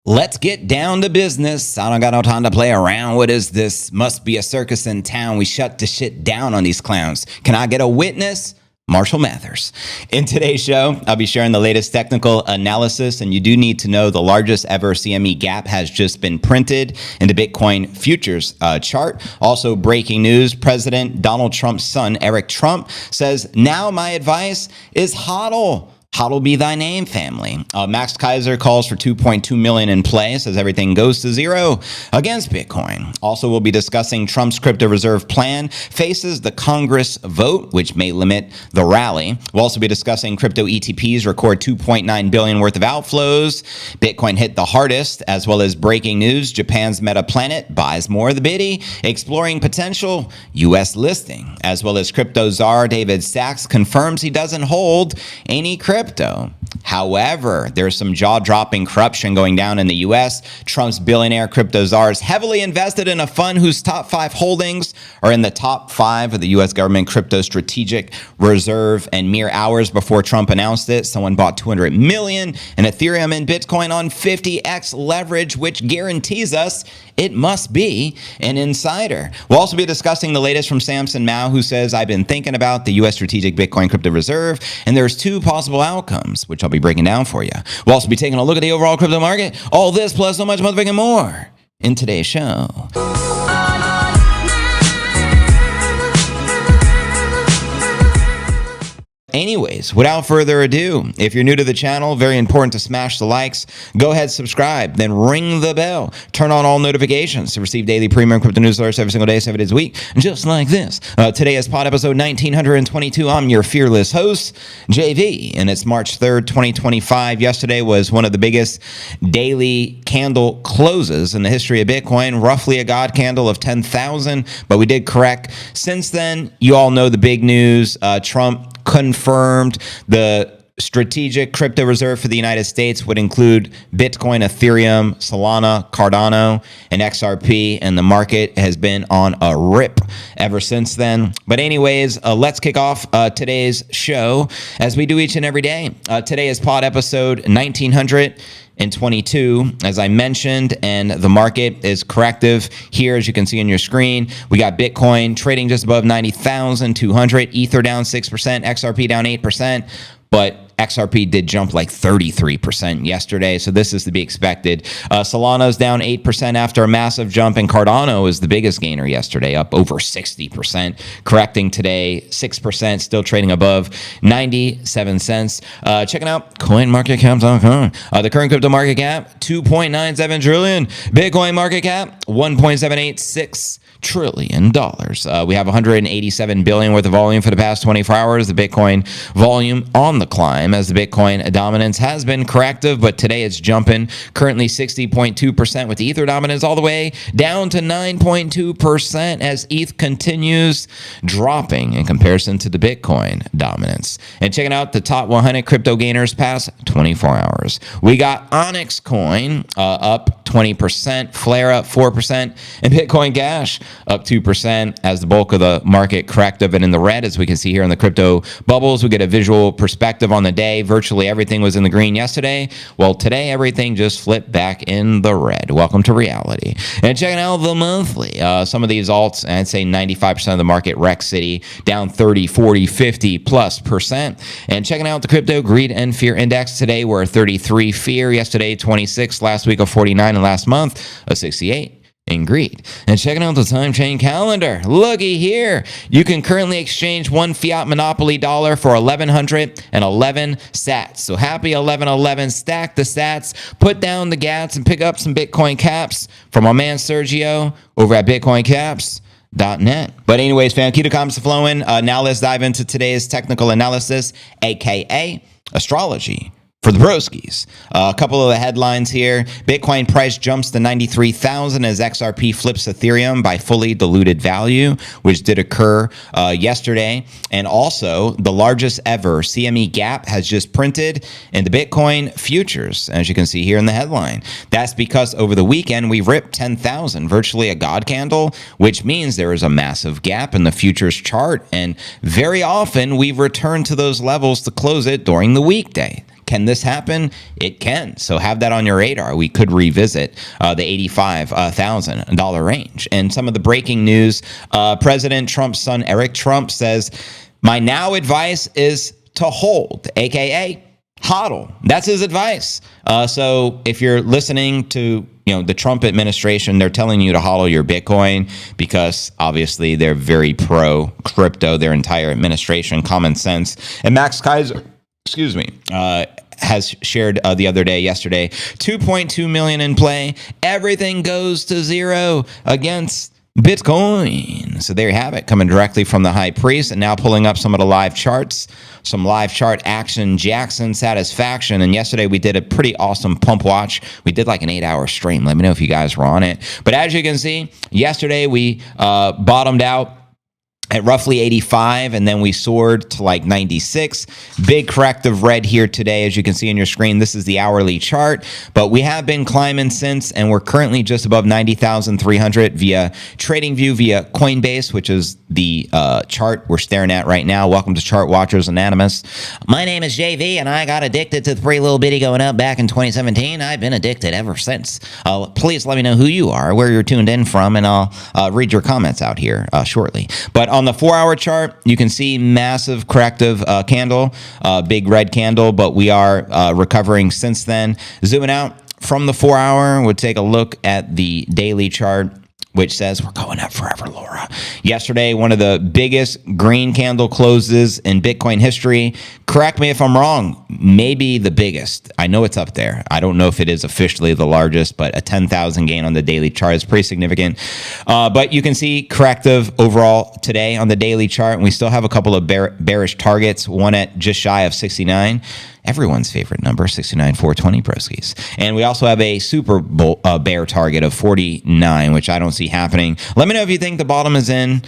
Let's get down to business. I don't got no time to play around. What is this? Must be a circus in town. We shut the shit down on these clowns. Can I get a witness? Marshall Mathers. In today's show, I'll be sharing the latest technical analysis, and you do need to know the largest ever CME gap has just been printed in the Bitcoin futures chart. Also, breaking news, President Donald Trump's son, Eric Trump, says, now my advice is hodl. Hodl be thy name, family. Max Kaiser calls for 2.2 million in play, says everything goes to zero against Bitcoin. Also, we'll be discussing Trump's crypto reserve plan faces the Congress vote, which may limit the rally. We'll also be discussing crypto ETPs record 2.9 billion worth of outflows. Bitcoin hit the hardest, as well as breaking news. Japan's Metaplanet buys more of the biddy, exploring potential U.S. listing, as well as crypto czar David Sachs confirms he doesn't hold any crypto. However, there's some jaw-dropping corruption going down in the U.S. Trump's billionaire crypto czars heavily invested in a fund whose top 5 holdings are in the top 5 of the U.S. government crypto strategic reserve. And mere hours before Trump announced it, someone bought 200 million in Ethereum and Bitcoin on 50x leverage, which guarantees us it must be an insider. We'll also be discussing the latest from Samson Mow, who says, I've been thinking about the U.S. strategic Bitcoin crypto reserve, and there's 2 possible outcomes, which I'll be breaking down for you. We'll also be taking a look at the overall crypto market. All this plus so much motherfucking more in today's show. Anyways, without further ado, if you're new to the channel, very important to smash the likes. Go ahead, subscribe, then ring the bell. Turn on all notifications to receive daily premium crypto news alerts every single day, 7 days a week, just like this. Today is pod episode 1922. I'm your fearless host, JV, and it's March 3rd, 2025. Yesterday was one of the biggest daily candle closes in the history of Bitcoin, roughly a God candle of 10,000, but we did correct. Since then, you all know the big news. Trump confirmed the strategic crypto reserve for the United States would include Bitcoin, Ethereum, Solana, Cardano, and XRP, and the market has been on a rip ever since then. But anyways, let's kick off today's show as we do each and every day. Today is pod episode 1922, as I mentioned, and the market is corrective here, as you can see on your screen. We got Bitcoin trading just above 90,200, Ether down 6%, XRP down 8%, but XRP did jump like 33% yesterday, so this is to be expected. Solana's down 8% after a massive jump, and Cardano is the biggest gainer yesterday, up over 60%, correcting today 6%, still trading above 97 cents. Checking out coinmarketcap.com. The current crypto market cap, 2.97 trillion. Bitcoin market cap, $1.786 trillion. We have 187 billion worth of volume for the past 24 hours. The Bitcoin volume on the climb as the Bitcoin dominance has been corrective, but today it's jumping. Currently 60.2% with the Ether dominance all the way down to 9.2% as ETH continues dropping in comparison to the Bitcoin dominance. And checking out the top 100 crypto gainers past 24 hours. We got Onyx Coin up 20%, Flare up 4%, and Bitcoin Cash up 2% as the bulk of the market corrective and in the red. As we can see here in the crypto bubbles, we get a visual perspective on the day. Virtually everything was in the green yesterday. Well, today everything just flipped back in the red. Welcome to reality. And checking out the monthly, some of these alts, I'd say 95% of the market, Rec City down 30, 40, 50 plus percent. And checking out the crypto greed and fear index today, we're 33 fear, yesterday 26, last week a 49, and last month a 68 in greed. And checking out the time chain calendar, looky here, you can currently exchange one fiat monopoly dollar for 1,111 sats. So happy 1111, stack the sats, put down the gats, and pick up some Bitcoin caps from our man Sergio over at bitcoincaps.net. But anyways, fam, keep the comments flowing. Now let's dive into today's technical analysis, aka astrology for the broskies. A couple of the headlines here. Bitcoin price jumps to 93,000 as XRP flips Ethereum by fully diluted value, which did occur yesterday. And also, the largest ever CME gap has just printed in the Bitcoin futures, as you can see here in the headline. That's because over the weekend, we ripped 10,000, virtually a God candle, which means there is a massive gap in the futures chart. And very often, we return to those levels to close it during the weekday. Can this happen? It can. So have that on your radar. We could revisit the $85,000 range. And some of the breaking news, President Trump's son, Eric Trump, says, my now advice is to hold, aka hodl. That's his advice. So if you're listening to the Trump administration, they're telling you to hodl your Bitcoin because obviously they're very pro crypto, their entire administration, common sense. And Max Kaiser, has shared yesterday, 2.2 million in play. Everything goes to zero against Bitcoin. So there you have it, coming directly from the high priest, and now pulling up some of the live charts, some live chart action, Jackson satisfaction. And yesterday we did a pretty awesome pump watch. We did like an 8-hour stream. Let me know if you guys were on it. But as you can see, yesterday we bottomed out at roughly 85, and then we soared to like 96. Big corrective red here today, as you can see on your screen. This is the hourly chart, but we have been climbing since, and we're currently just above 90,300 via TradingView, via Coinbase, which is the chart we're staring at right now. Welcome to Chart Watchers Anonymous. My name is JV, and I got addicted to the Pretty Little Bitty going up back in 2017. I've been addicted ever since. Please let me know who you are, where you're tuned in from, and I'll read your comments out here shortly. But on the 4-hour chart, you can see massive corrective candle, big red candle, but we are recovering since then. Zooming out from the 4-hour, we'll take a look at the daily chart, which says we're going up forever, Laura. Yesterday, one of the biggest green candle closes in Bitcoin history. Correct me if I'm wrong. Maybe the biggest. I know it's up there. I don't know if it is officially the largest, but a 10,000 gain on the daily chart is pretty significant. But you can see corrective overall today on the daily chart, and we still have a couple of bearish targets, one at just shy of 69. Everyone's favorite number, 69,420 broskies. And we also have a super bear target of 49, which I don't see happening. Let me know if you think the bottom is in,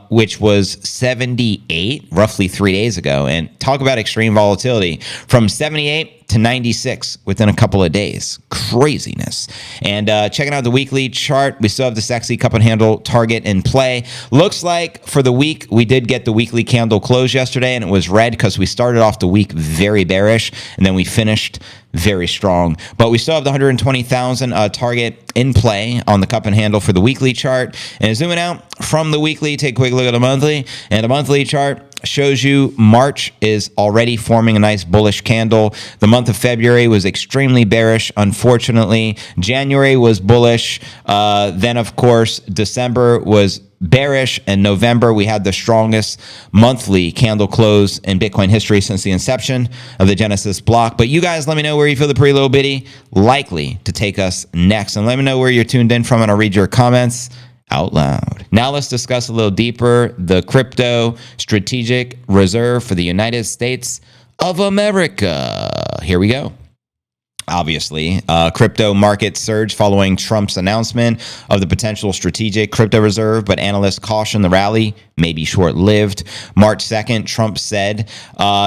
which was 78 roughly 3 days ago. And talk about extreme volatility from 78 to 96 within a couple of days. Craziness. And checking out the weekly chart, we still have the sexy cup and handle target in play. Looks like for the week, we did get the weekly candle close yesterday, and it was red because we started off the week very bearish, and then we finished very strong. But we still have the 120,000 target in play on the cup and handle for the weekly chart. And zooming out from the weekly, take a quick look at the monthly. And the monthly chart shows you March is already forming a nice bullish candle. The month of February was extremely bearish, unfortunately. January was bullish. Then, of course, December was bearish, and November we had the strongest monthly candle close in Bitcoin history since the inception of the Genesis block. But you guys let me know where you feel the Pretty Little Bitty likely to take us next, and let me know where you're tuned in from, and I'll read your comments out loud. Now let's discuss a little deeper the crypto strategic reserve for the United States of America. Here we go. Obviously, crypto market surge following Trump's announcement of the potential strategic crypto reserve, but analysts caution the rally may be short-lived. March 2nd, Trump said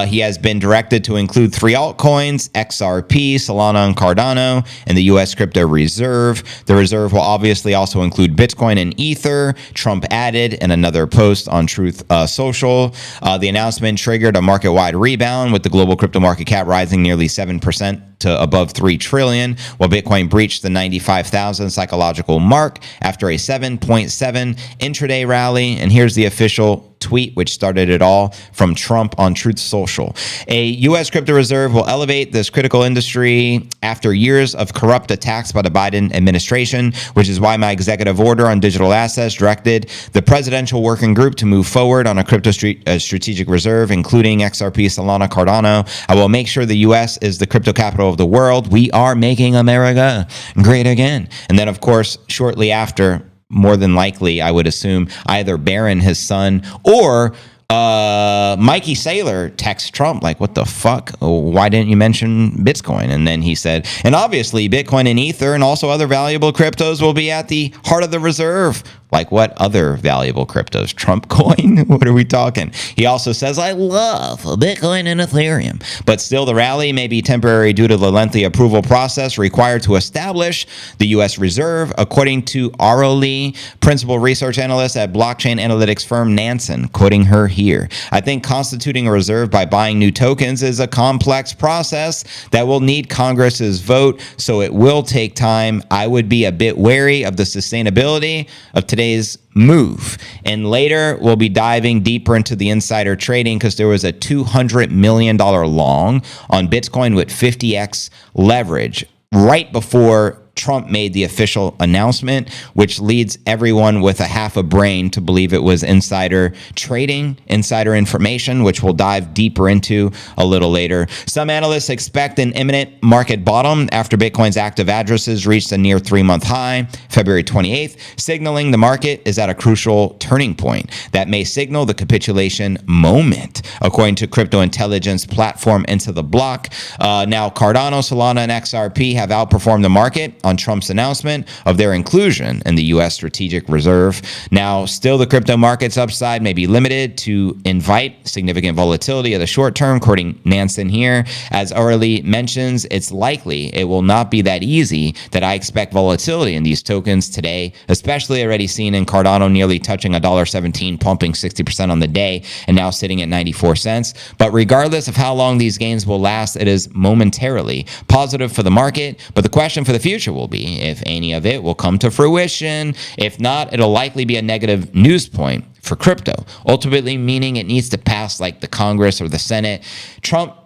he has been directed to include 3 altcoins, XRP, Solana, and Cardano, in the U.S. crypto reserve. The reserve will obviously also include Bitcoin and Ether, Trump added in another post on Truth Social. The announcement triggered a market-wide rebound, with the global crypto market cap rising nearly 7% to above 3 trillion, while Bitcoin breached the 95,000 psychological mark after a 7.7 intraday rally. And here's the official tweet, which started it all, from Trump on Truth Social. A U.S. crypto reserve will elevate this critical industry after years of corrupt attacks by the Biden administration, which is why my executive order on digital assets directed the presidential working group to move forward on a crypto strategic reserve, including XRP, Solana, Cardano. I will make sure the U.S. is the crypto capital of the world. We are making America great again. And then, of course, shortly after, more than likely, I would assume, either Barron, his son, or Mikey Saylor texts Trump like, what the fuck? Why didn't you mention Bitcoin? And then he said, and obviously Bitcoin and Ether and also other valuable cryptos will be at the heart of the reserve. Like what other valuable cryptos? Trump coin? What are we talking? He also says, I love Bitcoin and Ethereum. But still, the rally may be temporary due to the lengthy approval process required to establish the U.S. Reserve, according to Aroli, principal research analyst at blockchain analytics firm Nansen, quoting her here. I think constituting a reserve by buying new tokens is a complex process that will need Congress's vote, so it will take time. I would be a bit wary of the sustainability of today's move. And later, we'll be diving deeper into the insider trading because there was a $200 million long on Bitcoin with 50x leverage right before Trump made the official announcement, which leads everyone with a half a brain to believe it was insider trading, insider information, which we'll dive deeper into a little later. Some analysts expect an imminent market bottom after Bitcoin's active addresses reached a near 3-month high, February 28th, signaling the market is at a crucial turning point that may signal the capitulation moment, according to crypto intelligence platform Into the Block. Now, Cardano, Solana, and XRP have outperformed the market on Trump's announcement of their inclusion in the U.S. Strategic Reserve. Now, still the crypto market's upside may be limited to invite significant volatility of the short term, quoting Nansen here. As Orly mentions, it's likely it will not be that easy that I expect volatility in these tokens today, especially already seen in Cardano nearly touching $1.17, pumping 60% on the day, and now sitting at 94 cents. But regardless of how long these gains will last, it is momentarily positive for the market. But the question for the future will be if any of it will come to fruition. If not, it'll likely be a negative news point for crypto, ultimately meaning it needs to pass like the Congress or the Senate. Trump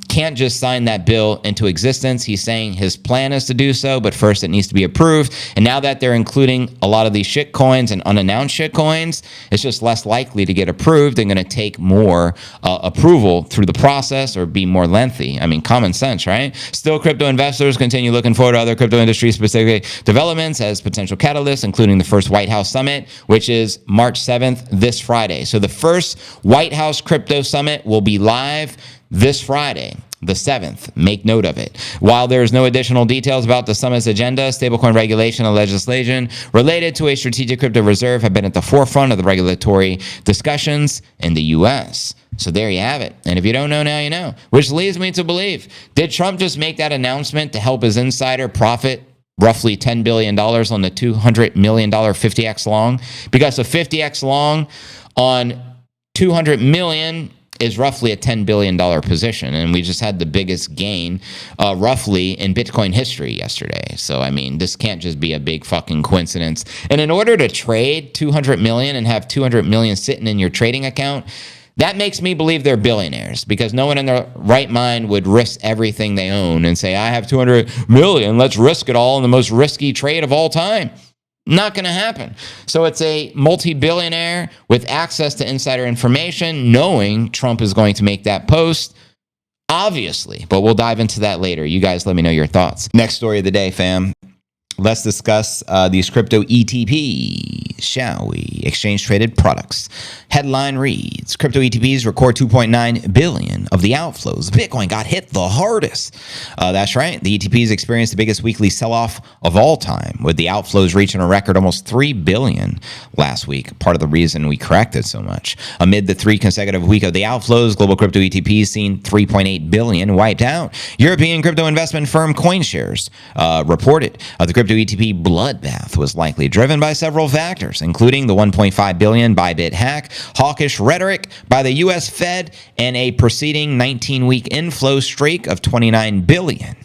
can't just sign that bill into existence. He's saying his plan is to do so, but first it needs to be approved. And now that they're including a lot of these shit coins and unannounced shit coins, it's just less likely to get approved and going to take more approval through the process or be more lengthy. I mean, common sense, right? Still, crypto investors continue looking forward to other crypto industry specific developments as potential catalysts, including the first White House Summit, which is March 7th, this Friday. So the first White House Crypto Summit will be live this Friday, the 7th. Make note of it. While there's no additional details about the summit's agenda, stablecoin regulation and legislation related to a strategic crypto reserve have been at the forefront of the regulatory discussions in the U.S. So there you have it. And if you don't know, now you know. Which leads me to believe, did Trump just make that announcement to help his insider profit roughly $10 billion on the $200 million 50x long? Because a 50x long on 200 million is roughly a $10 billion position. And we just had the biggest gain roughly in Bitcoin history yesterday. So, I mean, this can't just be a big fucking coincidence. And in order to trade 200 million and have 200 million sitting in your trading account, that makes me believe they're billionaires, because no one in their right mind would risk everything they own and say, I have 200 million, let's risk it all in the most risky trade of all time. Not going to happen. So it's a multi-billionaire with access to insider information, knowing Trump is going to make that post, obviously. But we'll dive into that later. You guys let me know your thoughts. Next story of the day, fam. Let's discuss these crypto ETPs, shall we? Exchange traded products. Headline reads, crypto ETPs record 2.9 billion of the outflows. Bitcoin got hit the hardest. That's right. The ETPs experienced the biggest weekly sell-off of all time, with the outflows reaching a record almost 3 billion last week. Part of the reason we corrected so much. Amid the 3 consecutive week of the outflows, global crypto ETPs seen 3.8 billion wiped out. European crypto investment firm CoinShares reported the crypto ETP bloodbath was likely driven by several factors, including the 1.5 billion Bybit hack, hawkish rhetoric by the U.S. Fed, and a preceding 19-week inflow streak of 29 billion.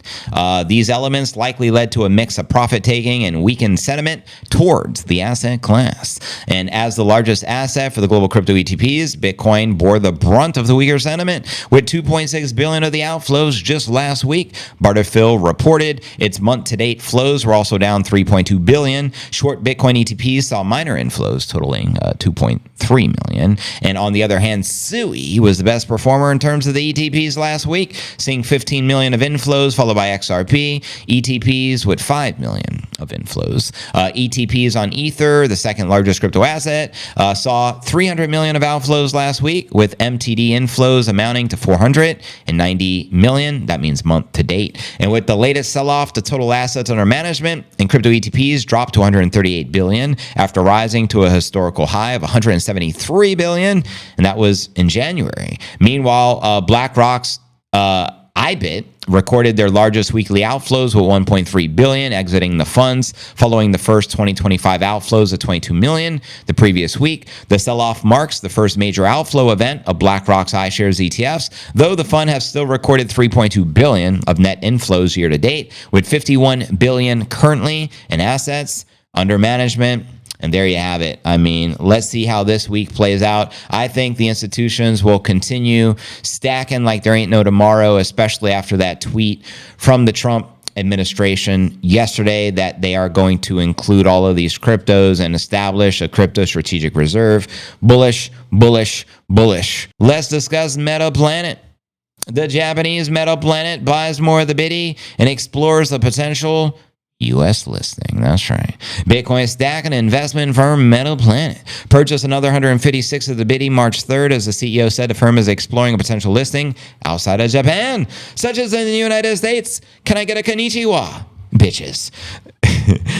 These elements likely led to a mix of profit-taking and weakened sentiment towards the asset class. And as the largest asset for the global crypto ETPs, Bitcoin bore the brunt of the weaker sentiment, with 2.6 billion of the outflows just last week. Barterfield reported its month-to-date flows were also down 3.2 billion. Short Bitcoin ETPs saw minor inflows totaling 2.3 million. And on the other hand, SUI was the best performer in terms of the ETPs last week, seeing 15 million of inflows, followed by XRP ETPs with 5 million. of inflows. ETPs on Ether, the second largest crypto asset, saw 300 million of outflows last week, with MTD inflows amounting to 490 million. That means month to date. And with the latest sell-off, the total assets under management in crypto ETPs dropped to 138 billion after rising to a historical high of 173 billion, and that was in January. Meanwhile, BlackRock's IBIT recorded their largest weekly outflows with 1.3 billion exiting the funds following the first 2025 outflows of 22 million the previous week. The sell-off marks the first major outflow event of BlackRock's iShares ETFs, though the fund has still recorded 3.2 billion of net inflows year to date, with 51 billion currently in assets under management. And there you have it. I mean, let's see how this week plays out. I think the institutions will continue stacking like there ain't no tomorrow, especially after that tweet from the Trump administration yesterday that they are going to include all of these cryptos and establish a crypto strategic reserve. Bullish, bullish, bullish. Let's discuss Metaplanet. The Japanese Metaplanet buys more of the Biddy and explores the potential U.S. listing. That's right. Bitcoin stack and investment firm Metaplanet purchased another 156 of the Biddy March 3rd, as the CEO said the firm is exploring a potential listing outside of Japan, such as in the United States. Can I get a konnichiwa, bitches?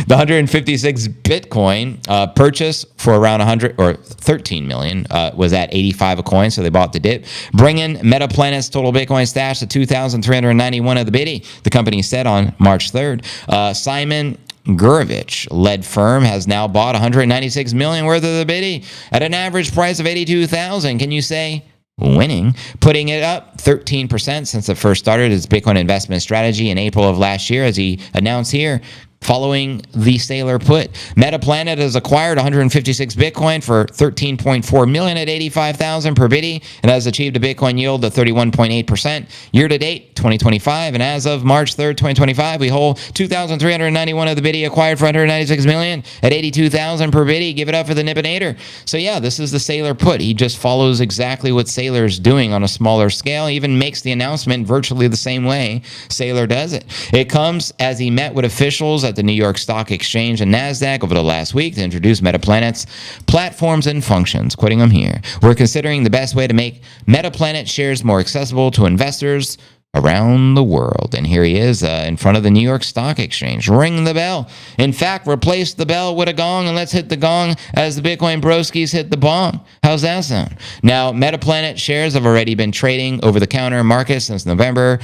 The 156 Bitcoin purchase for around 100 or 13 million was at 85 a coin, so they bought the dip, bringing Metaplanet's total Bitcoin stash to 2,391 of the Biddy, the company said on March 3rd. Simon Gurovich-led firm has now bought 196 million worth of the Biddy at an average price of 82,000. Can you say winning, putting it up 13% since it first started its Bitcoin investment strategy in April of last year, as he announced here. Following the Sailor put, Metaplanet has acquired 156 Bitcoin for 13.4 million at 85,000 per Biddy and has achieved a Bitcoin yield of 31.8% year to date 2025. And as of March 3rd, 2025, we hold 2,391 of the Biddy acquired for 196 million at 82,000 per Biddy. Give it up for the Nippinator. So yeah, this is the Sailor put. He just follows exactly what Sailor's doing on a smaller scale. He even makes the announcement virtually the same way Sailor does it. It comes as he met with officials at the New York Stock Exchange and NASDAQ over the last week to introduce Metaplanet's platforms and functions. Quoting him here, "We're considering the best way to make Metaplanet shares more accessible to investors around the world." And here he is in front of the New York Stock Exchange. Ring the bell. In fact, replace the bell with a gong and let's hit the gong as the Bitcoin broskies hit the bong. How's that sound? Now, Metaplanet shares have already been trading over-the-counter market since November,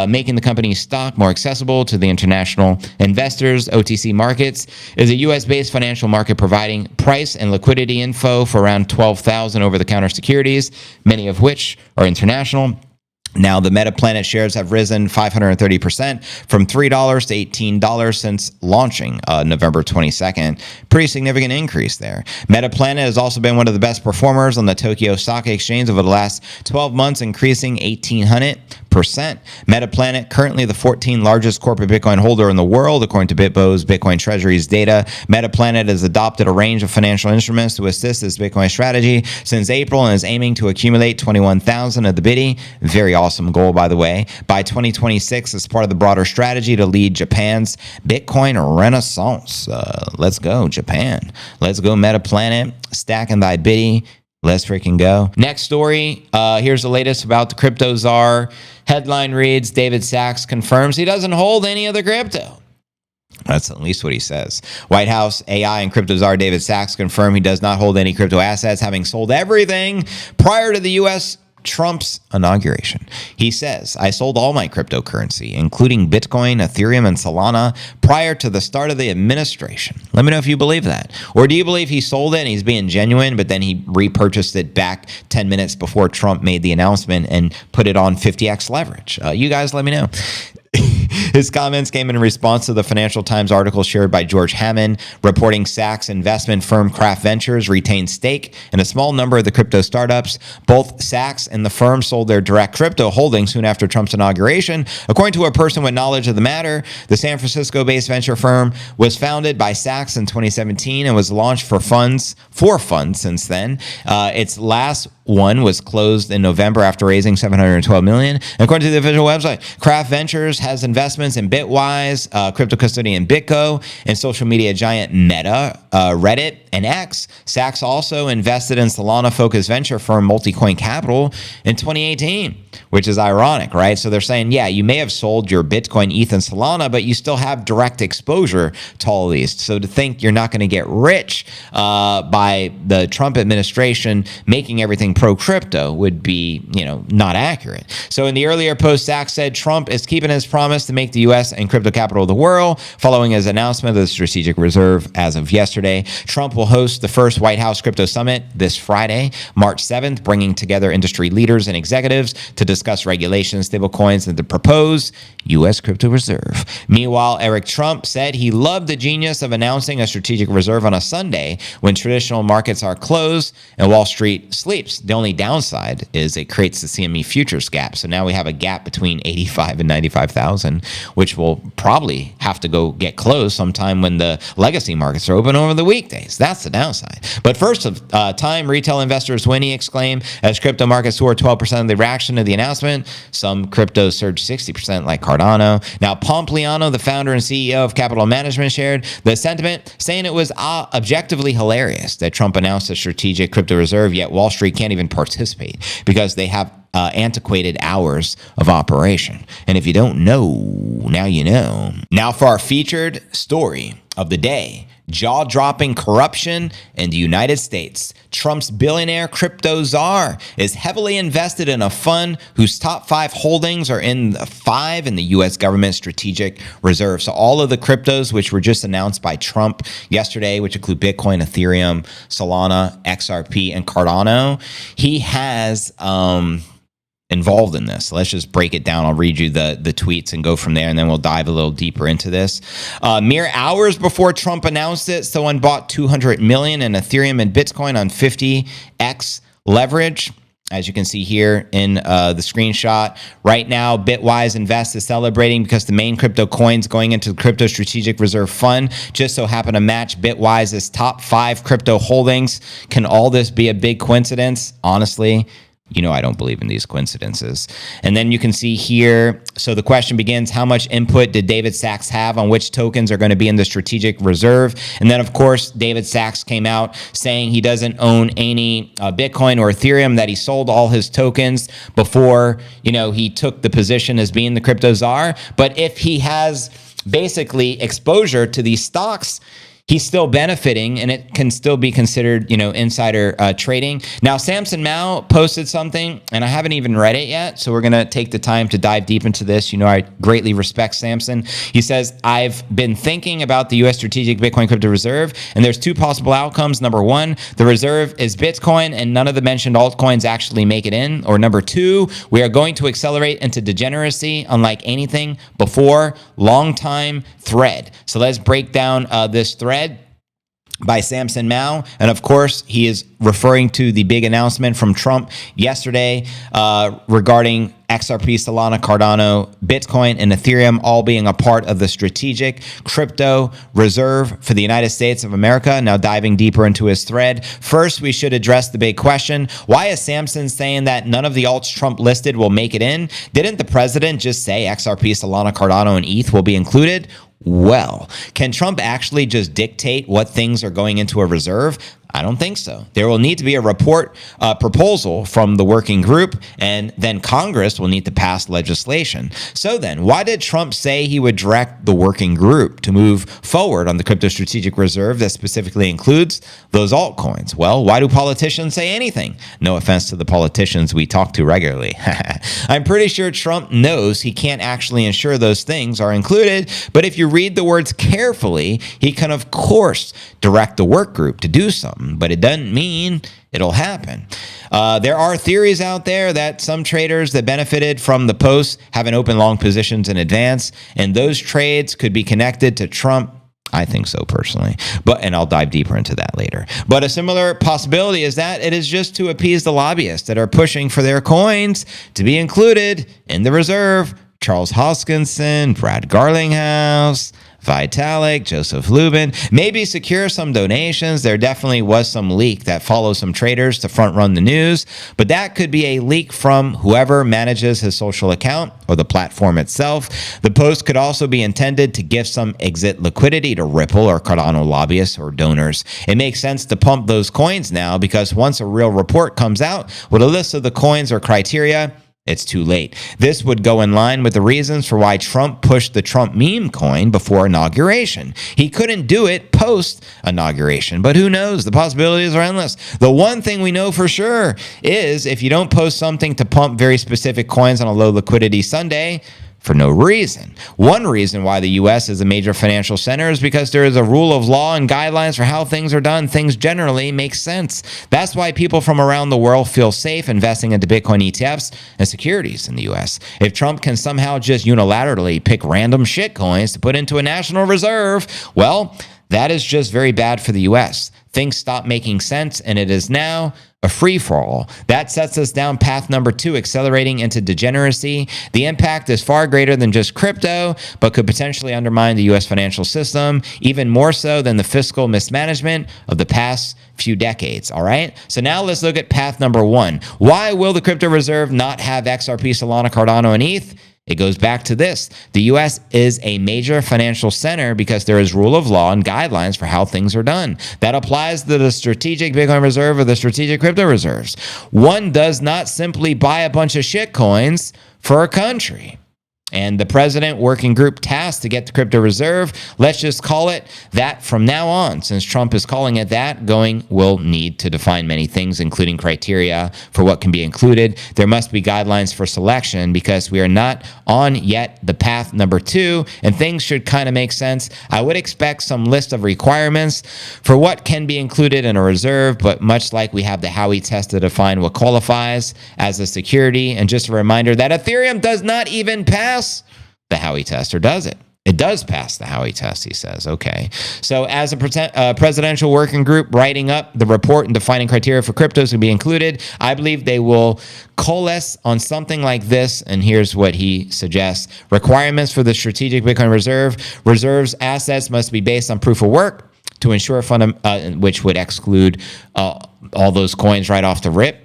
making the company's stock more accessible to the international investors. OTC Markets is a U.S.-based financial market providing price and liquidity info for around 12,000 over-the-counter securities, many of which are international. Now, the Metaplanet shares have risen 530% from $3 to $18 since launching November 22nd. Pretty significant increase there. Metaplanet has also been one of the best performers on the Tokyo Stock Exchange over the last 12 months, increasing 1,800%. Metaplanet, currently the 14th largest corporate Bitcoin holder in the world, according to BitBo's Bitcoin Treasuries data. Metaplanet has adopted a range of financial instruments to assist its Bitcoin strategy since April and is aiming to accumulate 21,000 of the Biddy. Very awesome goal, by the way, by 2026 as part of the broader strategy to lead Japan's Bitcoin renaissance. Let's go, Japan. Let's go, Metaplanet. Stacking thy Biddy. Let's freaking go. Next story. Here's the latest about the crypto czar. Headline reads, David Sachs confirms he doesn't hold any of the crypto. That's at least what he says. White House AI and crypto czar David Sachs confirmed he does not hold any crypto assets, having sold everything prior to the U.S. Trump's inauguration. He says, I sold all my cryptocurrency, including Bitcoin, Ethereum, and Solana, prior to the start of the administration. Let me know if you believe that. Or do you believe he sold it and he's being genuine, but then he repurchased it back 10 minutes before Trump made the announcement and put it on 50x leverage? You guys let me know. His comments came in response to the Financial Times article shared by George Hammond, reporting Sachs investment firm Craft Ventures retained stake in a small number of the crypto startups. Both Sachs and the firm sold their direct crypto holdings soon after Trump's inauguration. According to a person with knowledge of the matter, the San Francisco-based venture firm was founded by Sachs in 2017 and was launched for funds since then. Its last one was closed in November after raising $712 million. According to the official website, Craft Ventures has invested investments in Bitwise, crypto custodian BitGo, and social media giant Meta, Reddit, and X. Sachs also invested in Solana-focused venture firm Multicoin Capital in 2018, which is ironic, right? So they're saying, yeah, you may have sold your Bitcoin, ETH, and Solana, but you still have direct exposure to all of these. So to think you're not going to get rich by the Trump administration making everything pro-crypto would be, not accurate. So in the earlier post, Sachs said Trump is keeping his promise to make the U.S. and crypto capital of the world following his announcement of the strategic reserve as of yesterday. Trump will host the first White House Crypto Summit this Friday, March 7th, bringing together industry leaders and executives to discuss regulations, stablecoins, and the proposed U.S. crypto reserve. Meanwhile, Eric Trump said he loved the genius of announcing a strategic reserve on a Sunday when traditional markets are closed and Wall Street sleeps. The only downside is it creates the CME futures gap. So now we have a gap between 85 and 95,000, which will probably have to go get closed sometime when the legacy markets are open over the weekdays. That's the downside. But first of time, retail investors win, he exclaimed, as crypto markets soared 12% of the reaction to the announcement. Some cryptos surged 60% like Cardano. Now, Pompliano, the founder and CEO of Capital Management, shared the sentiment, saying it was objectively hilarious that Trump announced a strategic crypto reserve, yet Wall Street can't even participate because they have antiquated hours of operation. And if you don't know, now you know. Now for our featured story of the day. Jaw-dropping corruption in the United States. Trump's billionaire crypto czar is heavily invested in a fund whose top 5 holdings are in the U.S. government strategic reserve. So all of the cryptos which were just announced by Trump yesterday, which include Bitcoin, Ethereum, Solana, XRP, and Cardano, he has involved in this. So let's just break it down. I'll read you the tweets and go from there, and then we'll dive a little deeper into this. Mere hours before Trump announced it, someone bought $200 million in Ethereum and Bitcoin on 50x leverage. As you can see here in the screenshot, right now, Bitwise Invest is celebrating because the main crypto coins going into the Crypto Strategic Reserve Fund just so happen to match Bitwise's top 5 crypto holdings. Can all this be a big coincidence? Honestly, I don't believe in these coincidences. And then you can see here, so the question begins, how much input did David Sachs have on which tokens are going to be in the strategic reserve? And then, of course, David Sachs came out saying he doesn't own any Bitcoin or Ethereum, that he sold all his tokens before, he took the position as being the crypto czar. But if he has basically exposure to these stocks, he's still benefiting, and it can still be considered, insider trading. Now, Samson Mow posted something, and I haven't even read it yet, so we're going to take the time to dive deep into this. I greatly respect Samson. He says, I've been thinking about the U.S. Strategic Bitcoin Crypto Reserve, and there's 2 possible outcomes. Number 1, the reserve is Bitcoin, and none of the mentioned altcoins actually make it in. Or number 2, we are going to accelerate into degeneracy unlike anything before. Long time thread. So let's break down this thread by Samson Mow. And of course, he is referring to the big announcement from Trump yesterday regarding XRP, Solana, Cardano, Bitcoin, and Ethereum all being a part of the strategic crypto reserve for the United States of America. Now diving deeper into his thread. First, we should address the big question. Why is Samson saying that none of the alts Trump listed will make it in? Didn't the president just say XRP, Solana, Cardano, and ETH will be included? Well, can Trump actually just dictate what things are going into a reserve? I don't think so. There will need to be a proposal from the working group, and then Congress will need to pass legislation. So then, why did Trump say he would direct the working group to move forward on the crypto strategic reserve that specifically includes those altcoins? Well, why do politicians say anything? No offense to the politicians we talk to regularly. I'm pretty sure Trump knows he can't actually ensure those things are included, but if you read the words carefully, he can, of course, direct the work group to do something. But it doesn't mean it'll happen. There are theories out there that some traders that benefited from the post have an open long positions in advance, and those trades could be connected to Trump. I think so personally, and I'll dive deeper into that later. But a similar possibility is that it is just to appease the lobbyists that are pushing for their coins to be included in the reserve. Charles Hoskinson, Brad Garlinghouse, Vitalik, Joseph Lubin, maybe secure some donations. There definitely was some leak that follows some traders to front run the news, but that could be a leak from whoever manages his social account or the platform itself. The post could also be intended to give some exit liquidity to Ripple or Cardano lobbyists or donors. It makes sense to pump those coins now because once a real report comes out with a list of the coins or criteria, it's too late. This would go in line with the reasons for why Trump pushed the Trump meme coin before inauguration. He couldn't do it post-inauguration, but who knows? The possibilities are endless. The one thing we know for sure is if you don't post something to pump very specific coins on a low liquidity Sunday, for no reason. One reason why the U.S. is a major financial center is because there is a rule of law and guidelines for how things are done. Things generally make sense. That's why people from around the world feel safe investing into Bitcoin ETFs and securities in the U.S. If Trump can somehow just unilaterally pick random shit coins to put into a national reserve, well, that is just very bad for the U.S. Things stop making sense, and it is now a free-for-all. That sets us down path number 2, accelerating into degeneracy. The impact is far greater than just crypto, but could potentially undermine the U.S. financial system, even more so than the fiscal mismanagement of the past few decades, all right? So now let's look at path number 1. Why will the crypto reserve not have XRP, Solana, Cardano, and ETH? It goes back to this. The U.S. is a major financial center because there is rule of law and guidelines for how things are done. That applies to the strategic Bitcoin reserve or the strategic crypto reserves. One does not simply buy a bunch of shit coins for a country. And the president working group tasked to get the crypto reserve, let's just call it that from now on. Since Trump is calling it that, will need to define many things, including criteria for what can be included. There must be guidelines for selection because we are not on yet the path number 2, and things should kind of make sense. I would expect some list of requirements for what can be included in a reserve, but much like we have the Howey test to define what qualifies as a security. And just a reminder that Ethereum does not even pass the Howey test, or does it? It does pass the Howey test, he says. Okay. So as a presidential working group writing up the report and defining criteria for cryptos to be included, I believe they will coalesce on something like this. And here's what he suggests. Requirements for the strategic Bitcoin reserve. Reserves assets must be based on proof of work to ensure which would exclude all those coins right off the rip.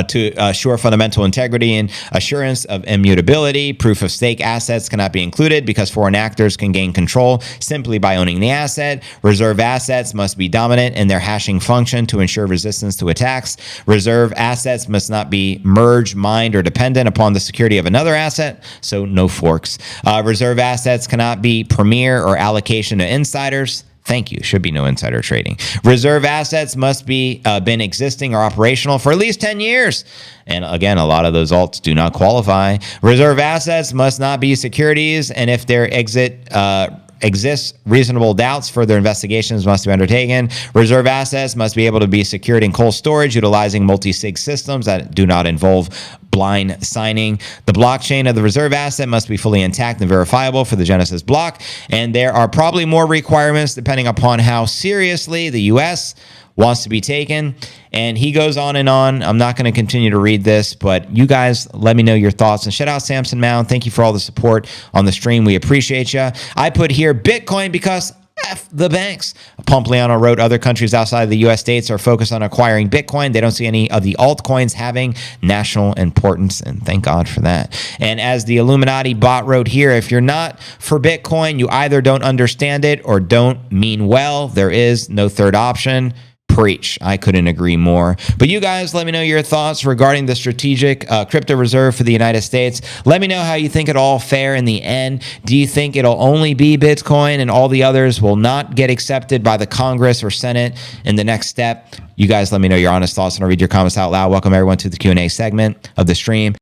To assure fundamental integrity and assurance of immutability. Proof of stake assets cannot be included because foreign actors can gain control simply by owning the asset. Reserve assets must be dominant in their hashing function to ensure resistance to attacks. Reserve assets must not be merged, mined, or dependent upon the security of another asset, so no forks. Reserve assets cannot be premier or allocation to insiders. Thank you. Should be no insider trading. Reserve assets must be been existing or operational for at least 10 years. And again, a lot of those alts do not qualify. Reserve assets must not be securities. And if their exists reasonable doubts, further investigations must be undertaken. Reserve assets must be able to be secured in cold storage utilizing multi-sig systems that do not involve blind signing. The blockchain of the reserve asset must be fully intact and verifiable for the Genesis block. And there are probably more requirements depending upon how seriously the U.S. wants to be taken. And he goes on and on. I'm not going to continue to read this, but you guys let me know your thoughts. And shout out Samson Mow. Thank you for all the support on the stream. We appreciate you. I put here Bitcoin because F the banks. Pompliano wrote other countries outside of the U.S. states are focused on acquiring Bitcoin. They don't see any of the altcoins having national importance, and thank God for that. And as the Illuminati bot wrote here, if you're not for Bitcoin, you either don't understand it or don't mean well. There is no third option. Preach. I couldn't agree more. But you guys, let me know your thoughts regarding the strategic crypto reserve for the United States. Let me know how you think it'll all fare in the end. Do you think it'll only be Bitcoin and all the others will not get accepted by the Congress or Senate in the next step? You guys let me know your honest thoughts and I'll read your comments out loud. Welcome everyone to the Q&A segment of the stream.